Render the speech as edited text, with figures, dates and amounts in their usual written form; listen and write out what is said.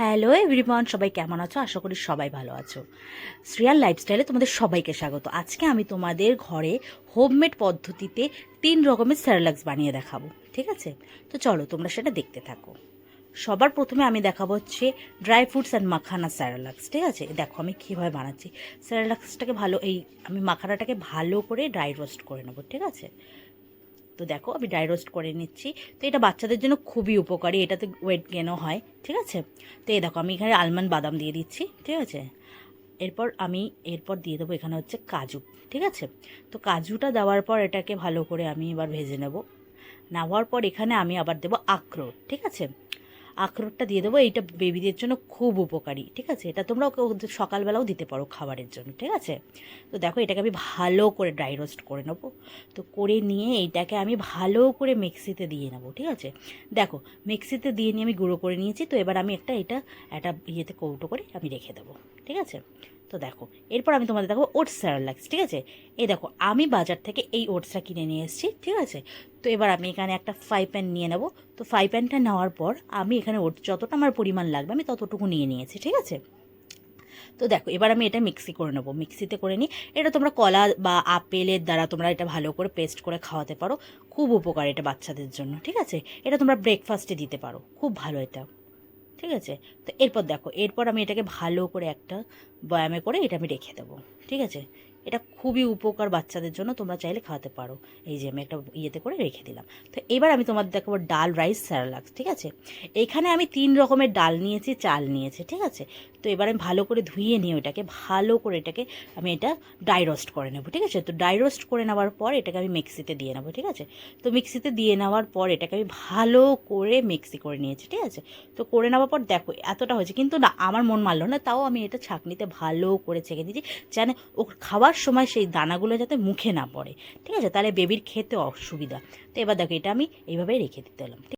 Hello everyone, সবাই কেমন আছো? আশা করি সবাই ভালো আছো। শ্রেয়ার লাইফস্টাইলে তোমাদের সবাইকে স্বাগত। আজকে আমি তোমাদের ঘরে হোমমেড পদ্ধতিতে 3 রকমের স্যারেলাক্স বানিয়ে দেখাবো, ঠিক আছে? তো চলো তোমরা সেটা দেখতে থাকো। সবার প্রথমে আমি দেখাবো হচ্ছে ড্রাই ফ্রুটস অ্যান্ড মাখানা স্যারেলাক্স, ঠিক আছে? দেখো আমি কীভাবে বানাচ্ছি। স্যারেলাক্সটাকে আমি মাখানাটাকে ভালো করে ড্রাই রোস্ট করে নেবো, ঠিক আছে? তো দেখো আমি ড্রাই রোস্ট করে নিচ্ছি। তো এটা বাচ্চাদের জন্য খুবই উপকারী, এটাতে ওয়েট গেনও হয়, ঠিক আছে? তো এই দেখো আমি এখানে আলমন্ড বাদাম দিয়ে দিচ্ছি, ঠিক আছে? এরপর দিয়ে দেবো এখানে হচ্ছে কাজু, ঠিক আছে? তো কাজুটা দেওয়ার পর এটাকে ভালো করে আমি এবার ভেজে নেওয়ার পর এখানে আমি আবার দেবো আখরোট, ঠিক আছে? আখরোটটা দিয়ে দেবো, এইটা বেবিদের জন্য খুব উপকারী, ঠিক আছে? এটা তোমরা ওকে সকালবেলাও দিতে পারো খাবারের জন্য, ঠিক আছে? তো দেখো এটাকে আমি ভালো করে ড্রাই রোস্ট করে নেবো। তো করে নিয়ে এইটাকে আমি ভালো করে মিক্সিতে দিয়ে নেবো, ঠিক আছে? দেখো মিক্সিতে দিয়ে নিয়ে আমি গুঁড়ো করে নিয়েছি। তো এবার আমি একটা ইয়েতে কৌটো করে আমি রেখে দেবো, ঠিক আছে? তো দেখো এরপর আমি তোমাদের দেখো ওটস স্যারেলাক্স, ঠিক আছে? এই দেখো আমি বাজার থেকে এই ওটসটা কিনে নিয়ে এসেছি, ঠিক আছে? তো এবার আমি এখানে একটা ফ্রাই প্যান নিয়ে নেব। তো ফ্রাই প্যানটা নেওয়ার পর আমি এখানে ওটস যতটা আমার পরিমাণ লাগবে আমি ততটুকু নিয়ে নিয়েছি, ঠিক আছে? তো দেখো এবার আমি এটা মিক্সি করে নেবো। মিক্সিতে করে নিই। এটা তোমরা কলা বা আপেলের দ্বারা তোমরা এটা ভালো করে পেস্ট করে খাওয়াতে পারো। খুব উপকার এটা বাচ্চাদের জন্য, ঠিক আছে? এটা তোমরা ব্রেকফাস্টে দিতে পারো, খুব ভালো এটা, ঠিক আছে? তো এরপর আমি এটাকে ভালো করে একটা বয়ামে করে এটা আমি রেখে দেবো, ঠিক আছে? এটা খুবই উপকার বাচ্চাদের জন্য, তোমরা চাইলে খাওয়াতে পারো। এই যে আমি একটা ইয়েতে করে রেখে দিলাম। তো এবার আমি তোমাদের দেখাবো ডাল রাইস স্যারেলাক্স, ঠিক আছে? এখানে আমি 3 রকমের ডাল নিয়েছি, চাল নিয়েছি, ঠিক আছে? তো এবার আমি ভালো করে ধুয়ে নিয়ে এটাকে আমি এটা ড্রাই রোস্ট করে নেবো, ঠিক আছে? তো ড্রাই রোস্ট করে নেওয়ার পর এটাকে আমি মিক্সিতে দিয়ে নেবো, ঠিক আছে? তো মিক্সিতে দিয়ে নেওয়ার পর এটাকে আমি ভালো করে মিক্সি করে নিয়েছি, ঠিক আছে? তো করে নেওয়ার পর দেখো এতটা হয়েছে, কিন্তু না আমার মন মানলো না, তাও আমি এটা ছাঁকনিতে ভালো করে ছেঁকে দিয়েছি, যেন ও খাওয়ার সময় সেই দানাগুলো যাতে মুখে না পড়ে, ঠিক আছে? তাহলে বেবির খেতে অসুবিধা। তো এবার দেখো এটা আমি এইভাবে রেখে দিতে এলাম।